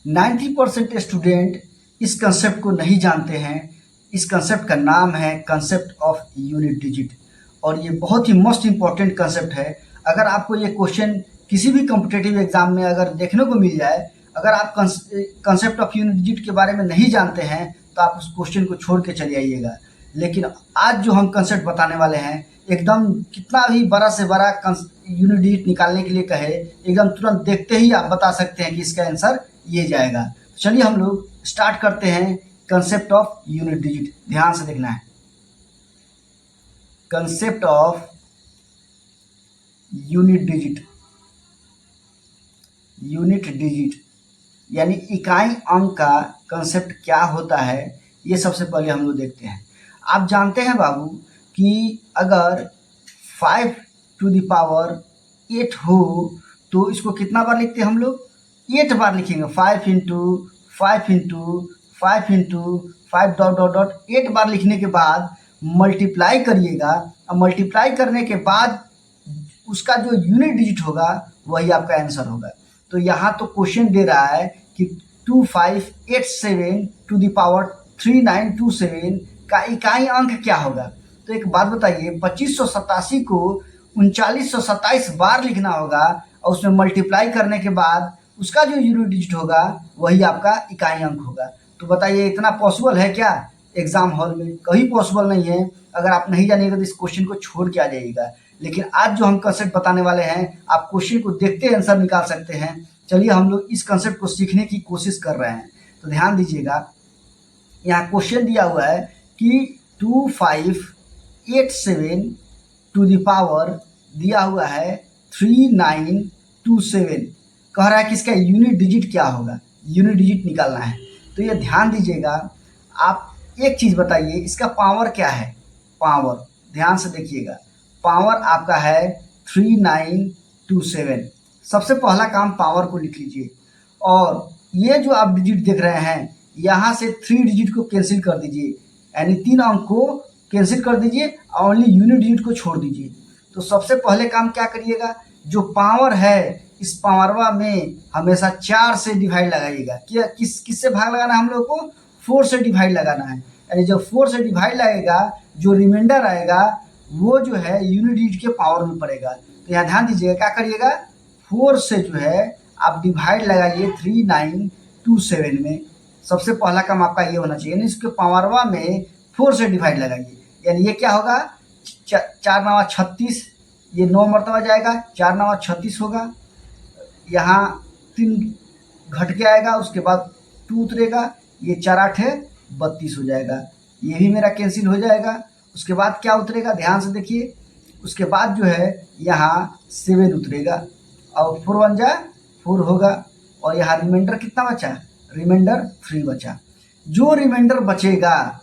90% student इस concept को नहीं जानते हैं। इस कंसेप्ट का नाम है कंसेप्ट ऑफ यूनिट डिजिट और ये बहुत ही मोस्ट इम्पॉर्टेंट कंसेप्ट है। अगर आपको ये क्वेश्चन किसी भी कॉम्पिटिटिव एग्जाम में अगर देखने को मिल जाए, अगर आप कंसेप्ट ऑफ यूनिट डिजिट के बारे में नहीं जानते हैं तो आप उस क्वेश्चन को छोड़ के चले आइएगा। लेकिन आज जो हम कंसेप्ट बताने वाले हैं, एकदम कितना भी बड़ा से बड़ा यूनिट डिजिट निकालने के लिए कहे, एकदम तुरंत देखते ही आप बता सकते हैं कि इसका आंसर ये जाएगा। चलिए हम लोग स्टार्ट करते हैं कंसेप्ट ऑफ यूनिट डिजिट। ध्यान से देखना है, concept of unit digit. Unit digit यानी इकाई अंक का कंसेप्ट क्या होता है, ये सबसे पहले हम लोग देखते हैं। आप जानते हैं बाबू कि अगर 5 टू द पावर 8 हो तो इसको कितना बार लिखते हैं हम लोग? 8 बार लिखेंगे। 5 into 5 into 5 into 5 dot dot dot 8 बार लिखने के बाद मल्टीप्लाई करिएगा। और मल्टीप्लाई करने के बाद उसका जो यूनिट डिजिट होगा वही आपका आंसर होगा। तो यहाँ तो क्वेश्चन दे रहा है कि 2587 टू द पावर 3927 का इकाई अंक क्या होगा। तो एक बात बताइए, 2587 को 3927 बार लिखना होगा और उसमें मल्टीप्लाई करने के बाद उसका जो यूनिट डिजिट होगा वही आपका इकाई अंक होगा। तो बताइए, इतना पॉसिबल है क्या एग्जाम हॉल में? कहीं पॉसिबल नहीं है। अगर आप नहीं जानिएगा तो इस क्वेश्चन को छोड़ के आ जाइएगा। लेकिन आज जो हम कंसेप्ट बताने वाले हैं, आप क्वेश्चन को देखते आंसर निकाल सकते हैं। चलिए हम लोग इस कंसेप्ट को सीखने की कोशिश कर रहे हैं। तो ध्यान दीजिएगा, यहाँ क्वेश्चन दिया हुआ है कि 2587 टू द पावर दिया हुआ है 3927। कह रहा है कि इसका यूनिट डिजिट क्या होगा, यूनिट डिजिट निकालना है। तो ये ध्यान दीजिएगा, आप एक चीज़ बताइए, इसका पावर क्या है? पावर ध्यान से देखिएगा, पावर आपका है 3927। सबसे पहला काम पावर को लिख लीजिए और ये जो आप डिजिट देख रहे हैं यहाँ से 3 डिजिट को कैंसिल कर दीजिए, यानी 3 अंक को कैंसिल कर दीजिए और ओनली यूनिट डिजिट को छोड़ दीजिए। तो सबसे पहले काम क्या करिएगा, जो पावर है इस पावरवा में हमेशा 4 से डिवाइड लगाइएगा। क्या किससे भाग लगाना है हम लोग को? 4 से डिवाइड लगाना है। यानी जब 4 से डिवाइड लगेगा, जो रिमाइंडर आएगा वो जो है यूनिट डिजिट के पावर में पड़ेगा। तो यहाँ ध्यान दीजिएगा, क्या करिएगा, 4 से जो है आप डिवाइड लगाइए 3927 में। सबसे पहला काम आपका ये होना चाहिए, यानी इसके पावरवा में 4 से डिवाइड लगाइए। यानी ये क्या होगा, 4 9 36, ये 9 मरतबा जाएगा, 4 9 36 होगा। यहाँ 3 घट के आएगा, उसके बाद 2 उतरेगा, ये 4 8 32 हो जाएगा। ये भी मेरा कैंसिल हो जाएगा। उसके बाद क्या उतरेगा, ध्यान से देखिए, उसके बाद जो है यहाँ 7 उतरेगा और 4 1 जा 4 होगा और यहाँ रिमाइंडर कितना बचा? रिमाइंडर 3 बचा। जो रिमाइंडर बचेगा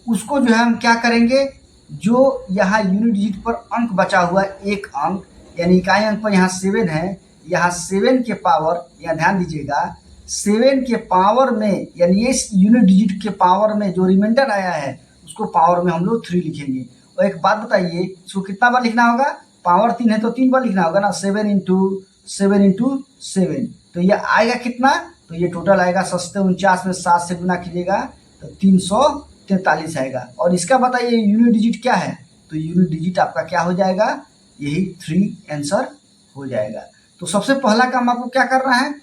उसको जो है हम क्या करेंगे, जो यहाँ यूनिट डिजिट पर अंक बचा हुआ एक अंक, यानी इकाई अंक पर यहाँ 7 है, यहाँ 7 के पावर, यहाँ ध्यान दीजिएगा, 7 के पावर में, यानी इस यूनिट डिजिट के पावर में जो रिमाइंडर आया है उसको पावर में हम लोग 3 लिखेंगे। और एक बात बताइए, इसको कितना बार लिखना होगा? पावर 3 है तो 3 बार लिखना होगा ना, 7 इंटू 7 इंटू 7। तो ये आएगा कितना? तो ये टोटल आएगा 749 में 7 से गुना कीजिएगा तो 343 आएगा। और इसका बताइए यूनिट डिजिट क्या है? तो यूनिट डिजिट आपका क्या हो जाएगा? यही 3 आंसर हो जाएगा। तो सबसे पहला काम आपको क्या करना है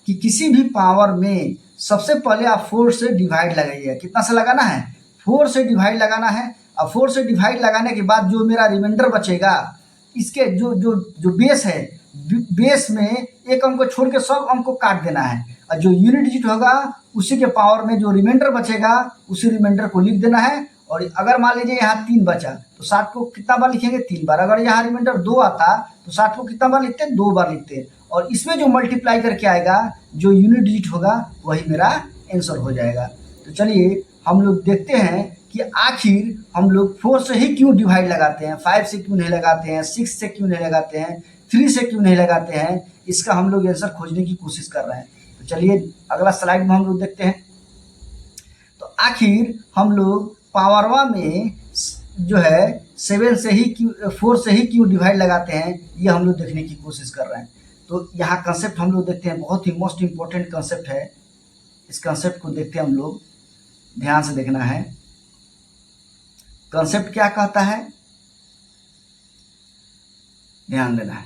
कि किसी भी पावर में सबसे पहले आप 4 से डिवाइड लगाइएगा। कितना से लगाना है? 4 से डिवाइड लगाना है। और 4 से डिवाइड लगाने के बाद जो मेरा रिमाइंडर बचेगा, इसके जो जो जो बेस है, बेस में एक अंक को छोड़ के सब अंक को काट देना है और जो यूनिट डिजिट होगा उसी के पावर में जो रिमाइंडर बचेगा उसी रिमाइंडर को लिख देना है। और अगर मान लीजिए यहाँ 3 बचा तो 7 को कितना बार लिखेंगे? 3 बार। अगर यहाँ रिमाइंडर 2 आता तो 7 को कितना बार लिखते हैं? 2 बार लिखते हैं। और इसमें जो मल्टीप्लाई करके आएगा, जो यूनिट डिजिट होगा वही मेरा आंसर हो जाएगा। तो चलिए हम लोग देखते हैं कि आखिर हम लोग 4 से ही क्यों डिवाइड लगाते हैं, 5 से क्यों नहीं लगाते हैं, 6 से क्यों नहीं लगाते हैं, 3 से क्यों नहीं लगाते हैं। इसका हम लोग आंसर खोजने की कोशिश कर रहे हैं। तो चलिए अगला स्लाइड में हम लोग देखते हैं। तो आखिर हम लोग पावरवा में जो है 7 से ही क्यों, 4 से ही क्यों डिवाइड लगाते हैं, ये हम लोग देखने की कोशिश कर रहे हैं। तो यहाँ कंसेप्ट हम लोग देखते हैं, बहुत ही मोस्ट इम्पोर्टेंट कंसेप्ट है। इस कंसेप्ट को देखते हैं हम लोग, ध्यान से देखना है। कंसेप्ट क्या कहता है, ध्यान देना है।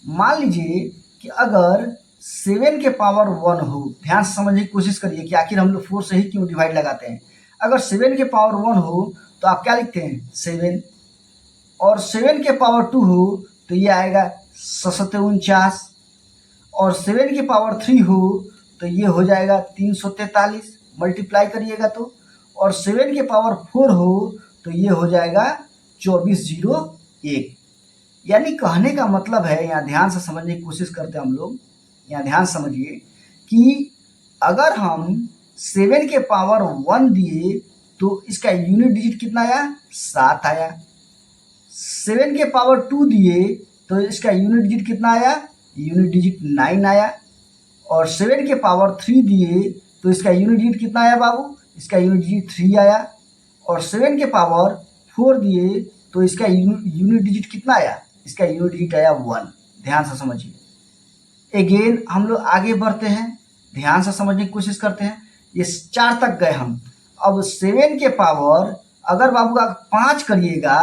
मान लीजिए कि अगर 7 के पावर 1 हो, ध्यान से समझने की कोशिश करिए कि आखिर हम लोग 4 से ही क्यों डिवाइड लगाते हैं। अगर 7 के पावर 1 हो तो आप क्या लिखते हैं 7, और 7 के पावर 2 हो तो ये आएगा 749, और 7 के पावर 3 हो तो ये हो जाएगा 343, मल्टीप्लाई करिएगा तो, और 7 के पावर 4 हो तो ये हो जाएगा 2401। यानी कहने का मतलब है, यहाँ ध्यान से समझने की कोशिश करते हैं हम लोग, यहाँ ध्यान समझिए कि अगर हम 7 के पावर 1 दिए तो इसका यूनिट डिजिट कितना आया, 7 आया। 7 के पावर 2 दिए तो इसका यूनिट डिजिट कितना आया, यूनिट डिजिट 9 आया। और 7 के पावर 3 दिए तो इसका यूनिट डिजिट कितना आया बाबू, इसका यूनिट डिजिट 3 आया। और 7 के पावर 4 दिए तो इसका यूनिट डिजिट कितना आया, इसका यूनिट डिजिट आया 1। ध्यान से समझिए। अगेन हम लोग आगे बढ़ते हैं, ध्यान से समझने की कोशिश करते हैं। ये 4 तक गए हम। अब 7 के पावर अगर बाबू आप 5 करिएगा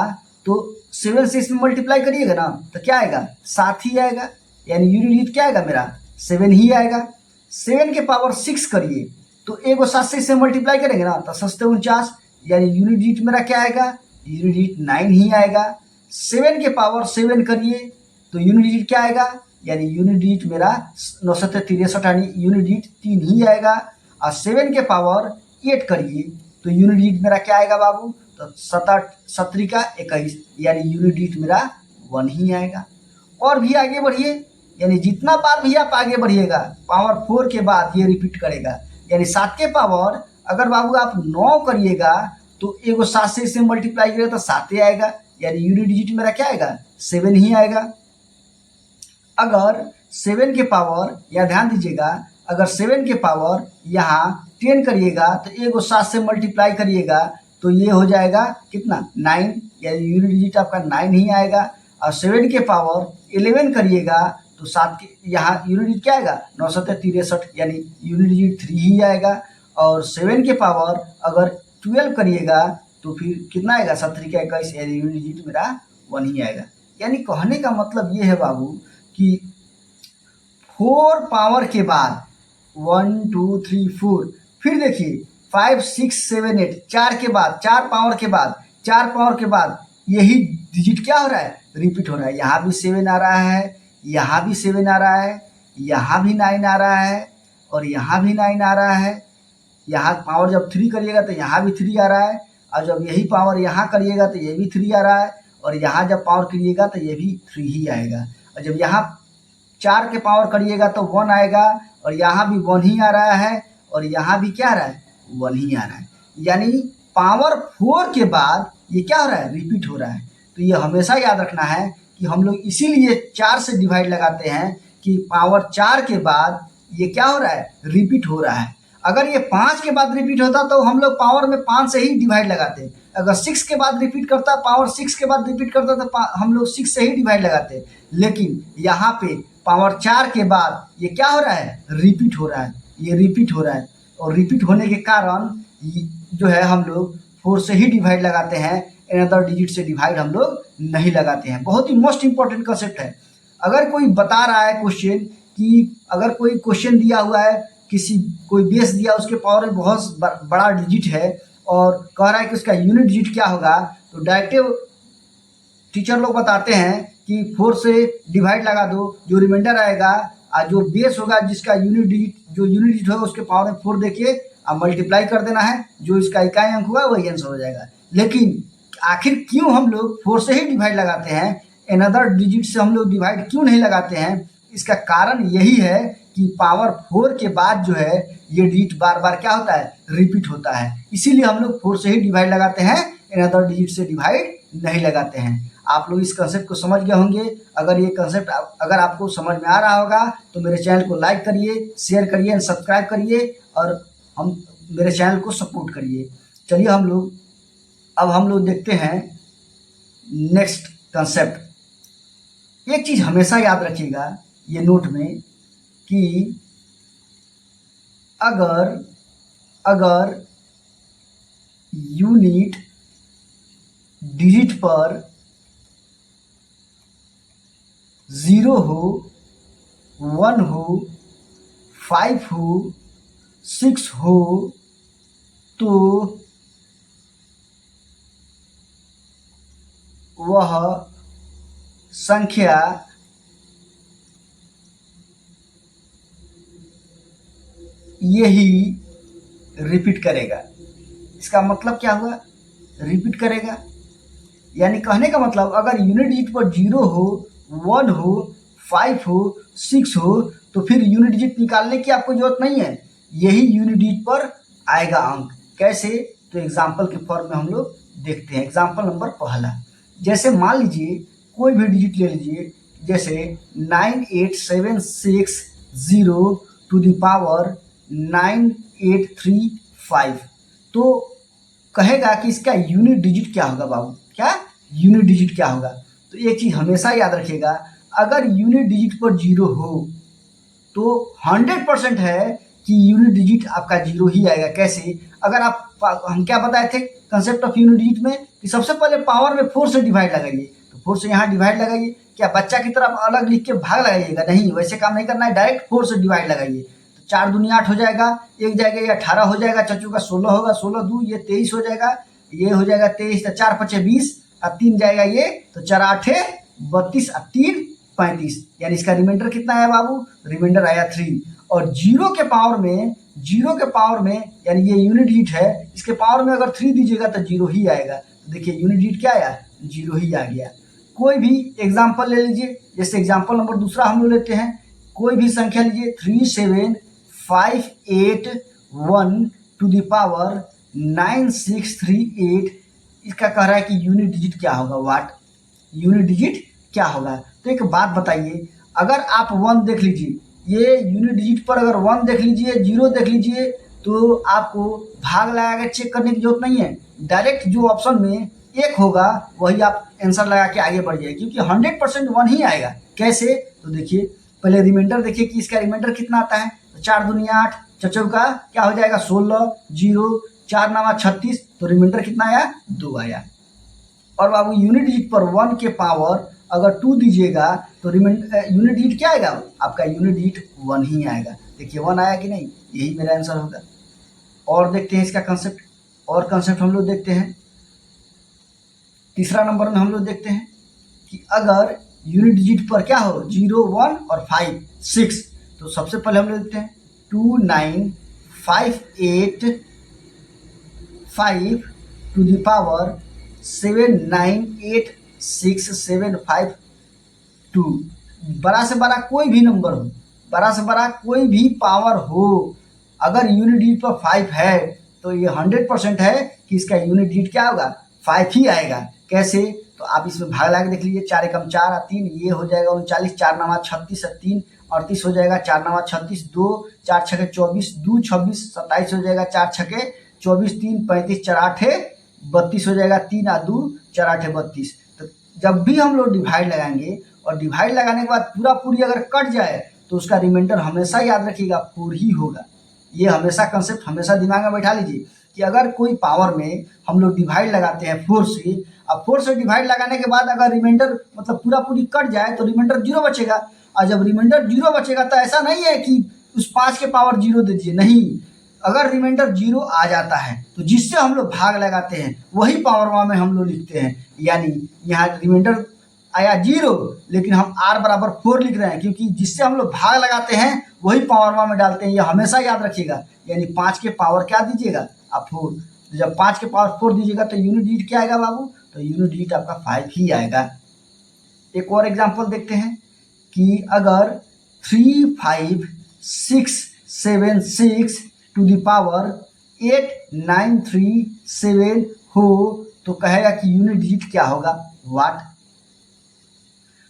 तो 7 से इसमें मल्टीप्लाई करिएगा ना तो क्या आएगा, 7 ही आएगा। यानी यूनिट डिजिट क्या आएगा मेरा, 7 ही आएगा। 7 के पावर 6 करिए तो एगो 7 से इससे मल्टीप्लाई करेंगे ना तो 749, यानी यूनिट डिजिट मेरा क्या आएगा, यूनिट डिजिट 9 ही आएगा। 7 के पावर 7 करिए तो यूनिट डिजिट क्या आएगा, यानी यूनिट डिजिट मेरा 963, यानी यूनिट डिजिट 3 ही आएगा। और 7 के पावर 8 करिए तो यूनिट डिजिट मेरा क्या आएगा बाबू, तो 7 का 21, यानी यूनिट डिजिट मेरा 1 ही आएगा। और भी आगे बढ़िए, यानी जितना बार भी आप आगे बढ़िएगा पावर 4 के बाद ये रिपीट करेगा। यानी 7 के पावर अगर बाबू आप 9 करिएगा तो एगो 7 से इसे मल्टीप्लाई करिएगा तो 7 ही आएगा, यानी यूनिट डिजिट मेरा क्या आएगा, 7 ही आएगा। अगर 7 के पावर, या ध्यान दीजिएगा, अगर 7 के पावर यहाँ 10 करिएगा तो एगो 7 से मल्टीप्लाई करिएगा तो ये हो जाएगा कितना, 9, यानी यूनिट डिजिट आपका 9 ही आएगा। और 7 के पावर 11 करिएगा तो 7 के यहाँ यूनिट डिजिट क्या आएगा, 963, यानी यूनिट डिजिट 3 ही आएगा। और 7 के पावर अगर 12 करिएगा तो फिर कितना आएगा, 7 का 21, यानी यूनिट डिजिट मेरा 1 ही आएगा। यानी कहने का मतलब ये है बाबू कि 4 पावर के बाद 1 2 3 4, फिर देखिए 5 6 7 8, 4 के बाद, 4 पावर के बाद, 4 पावर के बाद यही डिजिट क्या हो रहा है, रिपीट हो रहा है। यहाँ भी 7 आ रहा है, यहाँ भी 7 आ रहा है, यहाँ भी 9 आ रहा है, और यहाँ भी 9 आ रहा है। यहाँ पावर जब 3 करिएगा तो यहाँ भी 3 आ रहा है, और जब यही पावर यहाँ करिएगा तो ये भी 3 आ रहा है, और यहाँ जब पावर करिएगा तो ये भी 3 ही आएगा। और जब यहाँ 4 के पावर करिएगा तो 1 आएगा, और यहाँ भी 1 ही आ रहा है, और यहाँ भी क्या आ रहा है, 1 ही आ रहा है। यानी पावर 4 के बाद ये क्या हो रहा है, रिपीट हो रहा है। तो ये हमेशा याद रखना है कि हम लोग इसीलिए 4 से डिवाइड लगाते हैं कि पावर 4 के बाद ये क्या हो रहा है, रिपीट हो रहा है। अगर ये 5 के बाद रिपीट होता तो हम लोग पावर में 5 से ही डिवाइड लगाते। अगर 6 के बाद रिपीट करता, पावर 6 के बाद रिपीट करता तो हम लोग 6 से ही डिवाइड लगाते। लेकिन यहाँ पे पावर 4 के बाद ये क्या हो रहा है, रिपीट हो रहा है, ये रिपीट हो रहा है। और रिपीट होने के कारण जो है हम लोग 4 से ही डिवाइड लगाते हैं, अनदर डिजिट से डिवाइड हम लोग नहीं लगाते हैं। बहुत ही मोस्ट इंपॉर्टेंट कंसेप्ट है। अगर कोई बता रहा है क्वेश्चन कि अगर कोई क्वेश्चन दिया हुआ है, किसी कोई बेस दिया, उसके पावर में बहुत बड़ा डिजिट है और कह रहा है कि उसका यूनिट डिजिट क्या होगा, तो डायरेक्टिव टीचर लोग बताते हैं कि 4 से डिवाइड लगा दो, जो रिमाइंडर आएगा और जो बेस होगा जिसका यूनिट डिजिट होगा उसके पावर में 4 देखिए अब मल्टीप्लाई कर देना है, जो इसका इकाई अंक हुआ वही आंसर हो जाएगा। लेकिन आखिर क्यों हम लोग 4 से ही डिवाइड लगाते हैं, अनदर डिजिट से हम लोग डिवाइड क्यों नहीं लगाते हैं? इसका कारण यही है कि पावर 4 के बाद जो है ये डिजिट बार बार क्या होता है, रिपीट होता है। इसीलिए हम लोग 4 से ही डिवाइड लगाते हैं, अनदर डिजिट से डिवाइड नहीं लगाते हैं। आप लोग इस कंसेप्ट को समझ गए होंगे। अगर ये कंसेप्ट अगर आपको समझ में आ रहा होगा तो मेरे चैनल को लाइक करिए, शेयर करिए एंड सब्सक्राइब करिए और हम मेरे चैनल को सपोर्ट करिए। चलिए अब हम लोग देखते हैं नेक्स्ट कंसेप्ट। एक चीज हमेशा याद रखिएगा ये नोट में कि अगर अगर यूनिट डिजिट पर 0 हो, 1 हो, 5 हो, 6 हो तो वह संख्या यही रिपीट करेगा। इसका मतलब क्या हुआ? रिपीट करेगा, यानी कहने का मतलब अगर यूनिट डिजिट पर 0 हो, 1 हो, 5 हो, 6 हो तो फिर यूनिट डिजिट निकालने की आपको जरूरत नहीं है, यही यूनिट डिजिट पर आएगा अंक। कैसे? तो एग्जाम्पल के फॉर्म में हम लोग देखते हैं। एग्जाम्पल नंबर पहला, जैसे मान लीजिए कोई भी डिजिट ले लीजिए, जैसे 98760 टू द पावर 9835, तो कहेगा कि इसका यूनिट डिजिट क्या होगा बाबू? क्या यूनिट डिजिट क्या होगा? तो एक चीज हमेशा याद रखिएगा, अगर यूनिट डिजिट पर 0 हो तो 100% है कि यूनिट डिजिट आपका 0 ही आएगा। कैसे? अगर आप, हम क्या बताए थे कंसेप्ट ऑफ यूनिट डिजिट में कि सबसे पहले पावर में 4 से डिवाइड लगाइए, तो 4 से यहाँ डिवाइड लगाइए। क्या बच्चा की तरफ अलग लिख के भाग लगाइएगा? नहीं, वैसे काम नहीं करना है, डायरेक्ट 4 से डिवाइड लगाइए। तो 4 दूनी 8 हो जाएगा, एक जाएगा ये 18 हो जाएगा, चच्चू का 16 होगा, 16 दू ये 23 हो जाएगा, ये हो जाएगा 23, 4 5 20, अब 3 जाएगा ये, तो 4 8 32, अब 3 35, यानी इसका रिमाइंडर कितना है बाबू? रिमाइंडर आया 3। और 0 के पावर में यानी ये यूनिट डिजिट है, इसके पावर में अगर 3 दीजिएगा तो 0 ही आएगा। तो देखिए यूनिट डिजिट क्या आया? 0 ही आ गया। कोई भी एग्जाम्पल ले लीजिए, जैसे एग्जाम्पल नंबर दूसरा हम लोग लेते हैं, कोई भी संख्या लीजिए 37581 टू द पावर 9638, इसका कह रहा है कि यूनिट डिजिट क्या होगा? वाट यूनिट डिजिट क्या होगा? तो एक बात बताइए, अगर आप 1 देख लीजिए, ये यूनिट डिजिट पर अगर 1 देख लीजिए, 0 देख लीजिए, तो आपको भाग लगा के चेक करने की जरूरत नहीं है, डायरेक्ट जो ऑप्शन में 1 होगा वही आप आंसर लगा के आगे बढ़ जाइए, क्योंकि 100% 1 ही आएगा। कैसे? तो देखिए पहले रिमाइंडर देखिए कि इसका रिमाइंडर कितना आता है, तो 4 दूनी 8, चचौ का क्या हो जाएगा 16, 0, 4 9 36, तो रिमाइंडर कितना आया? 2 आया। और बाबू यूनिट डिजिट पर 1 के पावर अगर 2 दीजिएगा तो यूनिट डिजिट क्या आएगा? आपका यूनिट डिजिट 1 ही आएगा। देखिए 1 आया कि नहीं? यही मेरा आंसर होगा। और देखते हैं इसका कंसेप्ट, और कंसेप्ट हम लोग देखते हैं। तीसरा नंबर में हम लोग देखते हैं कि अगर यूनिट डिजिट पर क्या हो, 0, 1 और 5, 6, तो सबसे पहले हम लोग देखते हैं 29585 टू द पावर 7986752। बड़ा से बड़ा कोई भी नंबर हो, बड़ा से बड़ा कोई भी पावर हो, अगर यूनिट डिजिट पर 5 है तो ये 100% है कि इसका यूनिट डिजिट क्या होगा? 5 ही आएगा। कैसे? तो आप इसमें भाग लगा के देख लीजिए, 4 एकम 4 3, ये हो जाएगा 39, 4 9 36, 3 38 हो जाएगा, 4 9 36, 2 4 छके 24, 2 26, 27 हो जाएगा, 4 छके 24, 3 35, 4 8 32 हो जाएगा, 3 आ 2 4 8 32। तो जब भी हम लोग डिवाइड लगाएंगे और डिवाइड लगाने के बाद पूरा पूरी अगर कट जाए तो उसका रिमाइंडर हमेशा याद रखिएगा 4 ही होगा। ये हमेशा कंसेप्ट हमेशा दिमाग में बैठा लीजिए कि अगर कोई पावर में हम लोग डिवाइड लगाते हैं 4 से, अब 4 से डिवाइड लगाने के बाद अगर रिमाइंडर मतलब पूरा पूरी कट जाए तो रिमाइंडर 0 बचेगा। और जब रिमाइंडर 0 बचेगा तो ऐसा नहीं है कि उस 5 के पावर 0 दे दीजिए, नहीं, अगर रिमाइंडर 0 आ जाता है तो जिससे हम लोग भाग लगाते हैं वही पावर में हम लोग लिखते हैं। यानी यहाँ रिमाइंडर आया 0 लेकिन हम r बराबर 4 लिख रहे हैं, क्योंकि जिससे हम लोग भाग लगाते हैं वही पावर में डालते हैं, ये हमेशा याद रखिएगा। यानी 5 के पावर क्या दीजिएगा आप? 4। तो जब 5 के पावर 4 दीजिएगा तो यूनिट डिजिट क्या आएगा बाबू? तो यूनिट डिजिट आपका 5 ही आएगा। एक और एग्जांपल देखते हैं कि अगर 35676 टू द पावर 8937 हो तो कहेगा कि यूनिट डिजिट क्या होगा? वाट।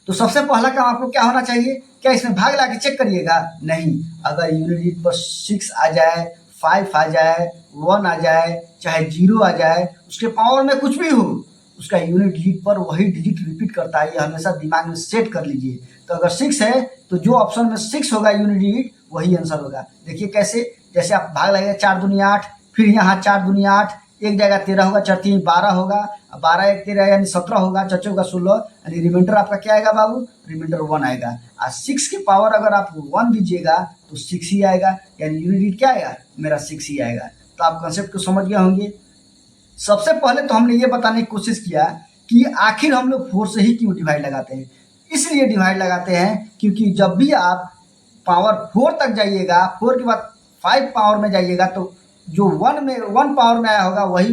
तो सबसे पहला काम आपको क्या होना चाहिए? क्या इसमें भाग ला के चेक करिएगा? नहीं, अगर यूनिट डिजिट पर 6 आ जाए, 5 आ जाए, 1 आ जाए, चाहे 0 आ जाए, उसके पावर में कुछ भी हो, उसका यूनिट डिजिट पर वही डिजिट रिपीट करता है, ये हमेशा दिमाग में सेट कर लीजिए। तो अगर 6 है तो जो ऑप्शन में 6 होगा यूनिट डिजिट वही आंसर होगा। देखिए कैसे, जैसे आप भाग लगाइए 4 दूनी 8, फिर यहाँ 4 दूनी 8, एक जगह 13 होगा, 4 3 12 होगा, 12 1 13 यानी 17 होगा, 4 4 16, यानी रिमाइंडर आपका क्या आएगा बाबू, रिमाइंडर 1 आएगा। और 6 की पावर अगर आप 1 दीजिएगा तो 6 ही आएगा, यानी यूनिट डिजिट क्या आएगा, मेरा 6 ही आएगा। तो आप कंसेप्ट को समझ गए होंगे। सबसे पहले तो हमने ये बताने की कोशिश किया कि आखिर हम लोग 4 से ही क्यों डिवाइड लगाते हैं। इसलिए डिवाइड लगाते हैं क्योंकि जब भी आप पावर 4 तक जाइएगा, 4 के बाद 5 पावर में जाइएगा, तो जो 1 पावर में आया होगा वही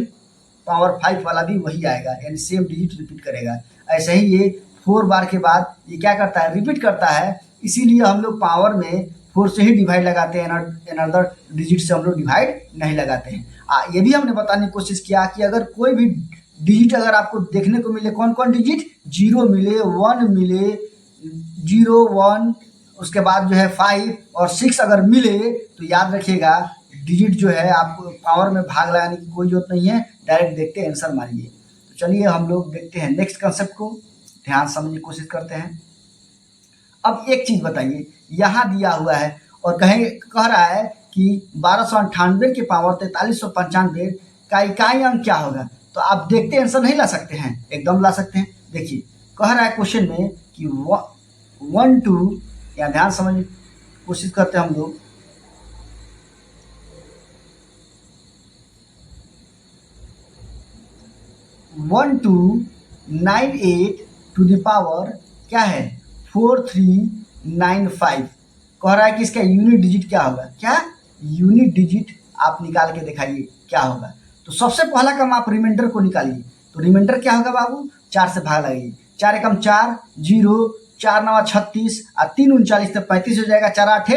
पावर 5 वाला भी वही आएगा, यानी सेम डिजिट रिपीट करेगा। ऐसे ही ये 4 बार के बाद ये क्या करता है, रिपीट करता है। इसीलिए हम लोग पावर में 4 से ही डिवाइड लगाते हैं, अनदर डिजिट से हम लोग डिवाइड नहीं लगाते हैं। ये भी हमने बताने की कोशिश किया कि अगर कोई भी डिजिट अगर आपको देखने को मिले, कौन कौन डिजिट, 0 मिले, 1 मिले, 0 1, उसके बाद जो है 5 और 6 अगर मिले, तो याद रखिएगा डिजिट जो है आपको पावर में भाग लगाने की कोई जरूरत नहीं है, डायरेक्ट देखते आंसर मारिए। तो चलिए हम लोग देखते हैं नेक्स्ट कंसेप्ट को, ध्यान समझने की कोशिश करते हैं। अब एक चीज बताइए, यहाँ दिया हुआ है और कह रहा है कि 1298 के पावर 4395 का इकाई अंक क्या होगा। तो आप देखते आंसर नहीं ला सकते हैं, एकदम ला सकते हैं। देखिए कह रहा है क्वेश्चन में कि 1 2, या ध्यान समझने की कोशिश करते हैं हम लोग। 1298 टू द पावर क्या है, 4395। कह रहा है कि इसका यूनिट डिजिट क्या होगा, क्या यूनिट डिजिट आप निकाल के दिखाइए क्या होगा। तो सबसे पहला काम आप रिमाइंडर को निकालिए। तो रिमाइंडर क्या होगा बाबू, 4 से भाग लगाइए, 4 एकम 4, 0, 4 9 36, 3 39 तो 35 हो जाएगा, 4 8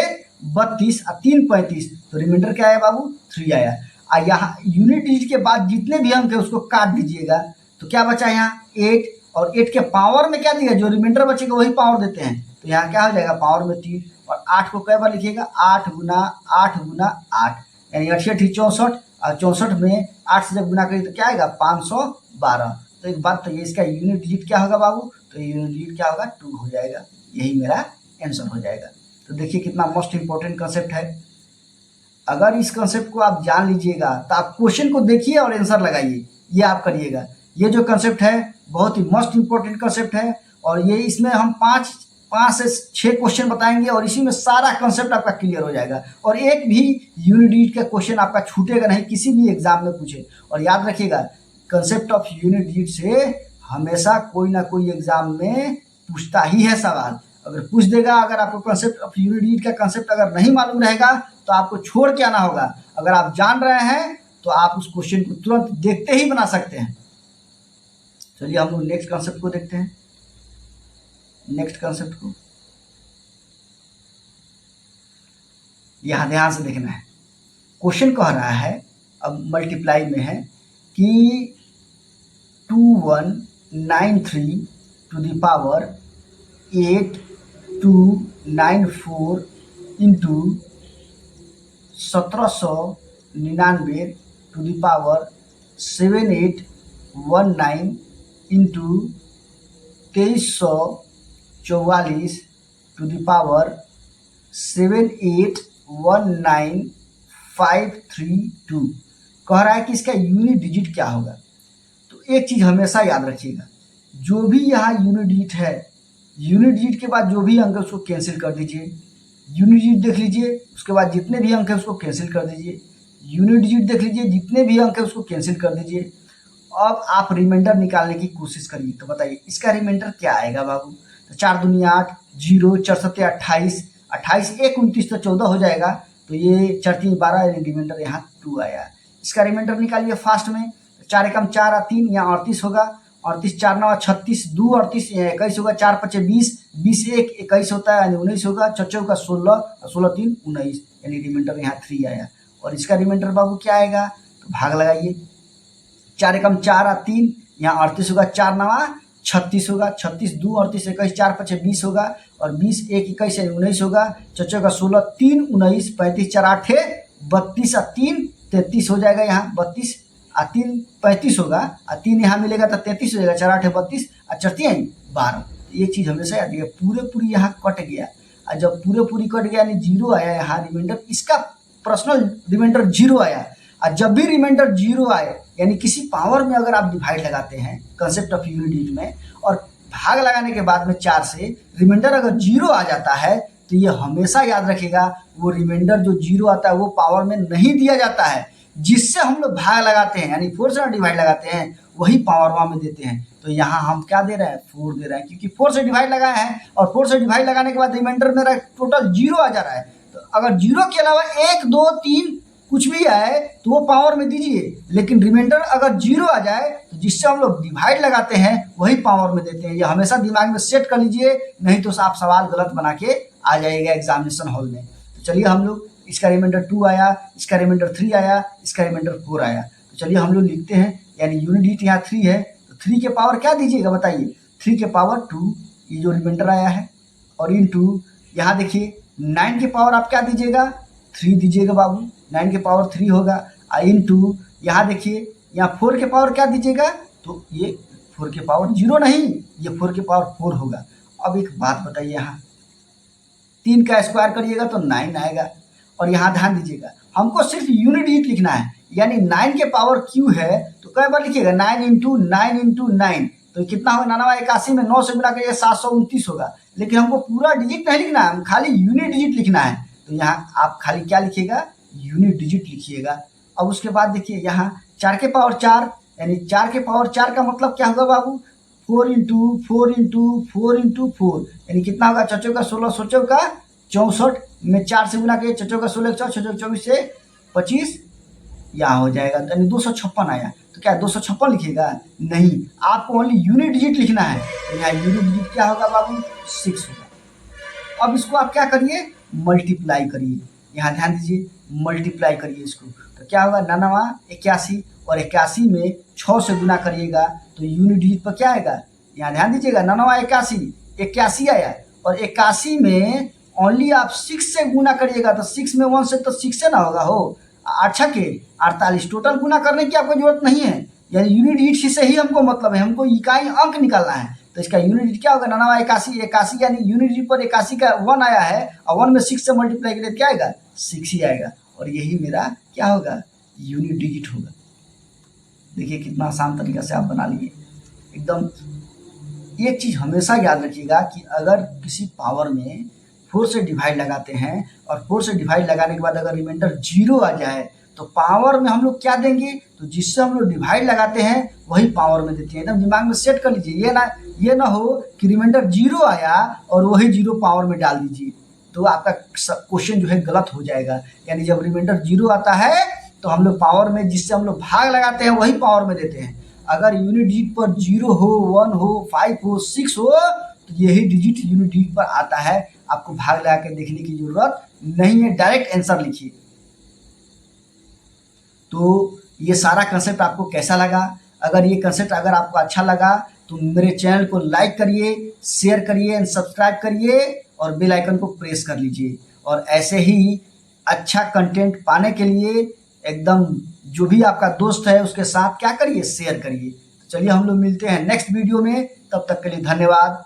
32, 3 35, तो रिमाइंडर क्या आया बाबू, 3 आया। यहाँ यूनिट डिजिट के बाद जितने भी अंक है उसको काट दीजिएगा, तो क्या बचा यहाँ 8, और 8 के पावर में क्या दिया, जो रिमाइंडर बचेगा वही पावर देते हैं। तो यहाँ क्या हो जाएगा, पावर में 3, और 8 को कई बार लिखिएगा, 8 गुना 8 गुना 8, यानी 8 64, और 64 में 8 से जब गुना करिए तो क्या आएगा, 512। तो एक बात तो ये, इसका यूनिट डिजिट क्या होगा बाबू, तो यूनिट डिजिट क्या होगा, 2 हो जाएगा, यही मेरा आंसर हो जाएगा। तो देखिए कितना मोस्ट इंपॉर्टेंट कंसेप्ट है। अगर इस कंसेप्ट को आप जान लीजिएगा तो आप क्वेश्चन को देखिए और आंसर लगाइए, ये आप करिएगा। ये जो कंसेप्ट है बहुत ही मोस्ट इंपॉर्टेंट कंसेप्ट है, और ये इसमें हम 5 से 6 क्वेश्चन बताएंगे, और इसी में सारा कंसेप्ट आपका क्लियर हो जाएगा, और एक भी यूनिट डिजिट का क्वेश्चन आपका छूटेगा नहीं, किसी भी एग्जाम में पूछे। और याद रखिएगा कंसेप्ट ऑफ यूनिट डिजिट से हमेशा कोई ना कोई एग्जाम में पूछता ही है सवाल। अगर पूछ देगा, अगर आपको कंसेप्ट ऑफ यूनिट डिजिट का कंसेप्ट अगर नहीं मालूम रहेगा तो आपको छोड़ के आना होगा। अगर आप जान रहे हैं तो आप उस क्वेश्चन को तुरंत देखते ही बना सकते हैं। चलिए हम लोग नेक्स्ट कंसेप्ट को देखते हैं। नेक्स्ट कंसेप्ट को यहां ध्यान से देखना है। क्वेश्चन कह रहा है, अब मल्टीप्लाई में है कि 2193 to the power 8294 into 1799 to the power 7819 into 2344 to the power 7819532 कह रहा है कि इसका यूनिट डिजिट क्या होगा। तो एक चीज हमेशा याद रखिएगा, जो भी यहाँ यूनिट डिजिट है, यूनिट डिजिट के बाद जो भी अंक है उसको कैंसिल कर दीजिए। यूनिट डिजिट देख लीजिए, उसके बाद जितने भी अंक है उसको कैंसिल कर दीजिए। यूनिट डिजिट देख लीजिए, जितने भी अंक है उसको कैंसिल कर दीजिए। अब आप रिमाइंडर निकालने की कोशिश करिए। तो बताइए इसका रिमाइंडर क्या आएगा बाबू। तो 4 दूनी 8, 0, 4 7 28, 28 1 29 तो 14 हो जाएगा। तो ये 4 3 12, रिमाइंडर यहाँ 2 आया। इसका रिमाइंडर निकालिए फास्ट में। 4 एकम 4 3, यहाँ 38 होगा, 38 4 9 36, 2 38 21 होगा, 4 5 20, 20 1 21 होता है, यानी 19 होगा, 4 का 16, 16 3 19, यानी रिमाइंडर यहाँ 3 आया। और इसका रिमाइंडर बाबू क्या आएगा, तो भाग लगाइए। 4 एकम 4 3, यहाँ 38 होगा, 4 9 36 होगा, 36 2 38 21, 4 5 20 होगा, और 20 1 21 यानी 19 होगा, 4 का 16 3 19, 35 4 8 32 3 33 हो जाएगा, यहाँ 32 और 3 35 होगा और 3 यहाँ मिलेगा तो 33 हो जाएगा, 4 8 32 और 4 3 12। ये चीज़ हमेशा याद रखिएगा। पूरे यहाँ कट गया और जब पूरी कट गया यानी जीरो आया यहाँ रिमाइंडर, इसका पर्सनल रिमाइंडर जीरो आया। और जब भी रिमाइंडर जीरो आए यानी किसी पावर में अगर आप डिवाइड लगाते हैं कंसेप्ट ऑफ यूनिट डिजिट में और भाग लगाने के बाद में 4 से रिमाइंडर अगर जीरो आ जाता है तो ये हमेशा याद रखिएगा वो रिमाइंडर जो जीरो आता है वो पावर में नहीं दिया जाता है। जिससे हम लोग भाग लगाते हैं यानी 4 से डिवाइड लगाते हैं वही पावर वहाँ में देते हैं। तो यहाँ हम क्या दे रहे हैं 4 दे रहे हैं क्योंकि 4 से डिवाइड लगाए हैं और 4 से डिवाइड लगाने के बाद रिमाइंडर मेरा टोटल जीरो आ जा रहा है। तो अगर जीरो के अलावा 1 2 3 कुछ भी आए तो वो पावर में दीजिए, लेकिन रिमाइंडर अगर जीरो आ जाए तो जिससे हम लोग डिवाइड लगाते हैं वही पावर में देते हैं। ये हमेशा दिमाग में सेट कर लीजिए, नहीं तो आप सवाल गलत बना के आ जाएगा एग्जामिनेशन हॉल में। तो चलिए हम लोग इसका रिमाइंडर 2 आया, इसका रिमाइंडर 3 आया, इसका रिमाइंडर 4 आया। तो चलिए हम लोग लिखते हैं यानी यूनिट डिजिट यहाँ 3 है तो 3 के पावर क्या दीजिएगा बताइए, 3 के पावर 2 ये जो रिमाइंडर आया है और इनटू यहाँ देखिए 9 के पावर आप क्या दीजिएगा 3 दीजिएगा बाबू, 9 के पावर 3 होगा और इनटू यहाँ देखिए यहाँ 4 के पावर क्या दीजिएगा तो ये 4 के पावर 0 नहीं, ये 4 के पावर 4 होगा। अब एक बात बताइए यहाँ 3 का स्क्वायर करिएगा तो 9 आएगा और यहाँ ध्यान दीजिएगा हमको सिर्फ यूनिट डिजिट लिखना है यानी 9 के पावर क्यू है तो कई बार लिखिएगा 9 इंटू 9 तो कितना होगा 981 में 9 से गुणा करिएगा 729 होगा। लेकिन हमको पूरा डिजिट नहीं लिखना है, खाली यूनिट डिजिट लिखना है। तो यहाँ आप खाली क्या लिखिएगा यूनिट डिजिट लिखिएगा। अब उसके बाद देखिए यहाँ 4 के पावर 4 यानी 4 के पावर 4 का मतलब क्या होगा बाबू 4 इंटू 4 इंटू 4 इंटू 4 यानी कितना होगा 4 का 16 16 का 64 में 4 से गुना करिए 4 का 16 24 से 25 यहाँ हो जाएगा यानी 256 आया। तो क्या 256 लिखिएगा नहीं, आपको ओनली यूनिट डिजिट लिखना है। तो यहाँ यूनिट डिजिट क्या होगा बाबू 6 होगा। अब इसको आप क्या करिए मल्टीप्लाई करिए, यहाँ ध्यान दीजिए मल्टीप्लाई करिए इसको तो क्या होगा 99 81 और 81 में 6 से गुना करिएगा तो यूनिट डिजिट पर क्या आएगा, यहाँ ध्यान दीजिएगा 99 81 आया और 81 में ओनली आप 6 से गुना करिएगा तो 6 में 1 से तो 6 से ना होगा हो 8 के 48 टोटल गुना करने की आपको जरूरत नहीं है यानी यूनिट डिजिट से ही हमको मतलब है, हमको इकाई अंक निकालना है। तो इसका यूनिट डिजिट क्या होगा 99 81 यानी यूनिट डिजिट पर 81 का 1 आया है और 1 में 6 से मल्टीप्लाई करिए क्या आएगा 6 ही आएगा और यही मेरा क्या होगा यूनिट डिजिट होगा। देखिए कितना आसान तरीका से आप बना लिए एकदम। एक चीज़ हमेशा याद रखिएगा कि अगर किसी पावर में 4 से डिवाइड लगाते हैं और 4 से डिवाइड लगाने के बाद अगर रिमाइंडर 0 आ जाए तो पावर में हम लोग क्या देंगे तो जिससे हम लोग डिवाइड लगाते हैं वही पावर में देते हैं। एकदम दिमाग में सेट कर लीजिए, ये ना हो कि रिमाइंडर 0 आया और वही 0 पावर में डाल दीजिए तो आपका क्वेश्चन जो है गलत हो जाएगा। यानी जब रिमाइंडर 0 आता है तो हम लोग पावर में जिससे हम लोग भाग लगाते हैं वही पावर में देते हैं। अगर यूनिट डिजिट पर 0 हो 1 हो 5 हो 6 हो तो यही डिजिट यूनिट डिजिट पर आता है। आपको भाग लगा के देखने की जरूरत नहीं है, डायरेक्ट आंसर लिखिए। तो ये सारा कंसेप्ट आपको कैसा लगा, अगर ये कंसेप्ट अगर आपको अच्छा लगा तो मेरे चैनल को लाइक करिए, शेयर करिए एंड सब्सक्राइब करिए और बेल आइकन को प्रेस कर लीजिए। और ऐसे ही अच्छा कंटेंट पाने के लिए एकदम जो भी आपका दोस्त है उसके साथ क्या करिए शेयर करिए। तो चलिए हम लोग मिलते हैं नेक्स्ट वीडियो में, तब तक के लिए धन्यवाद।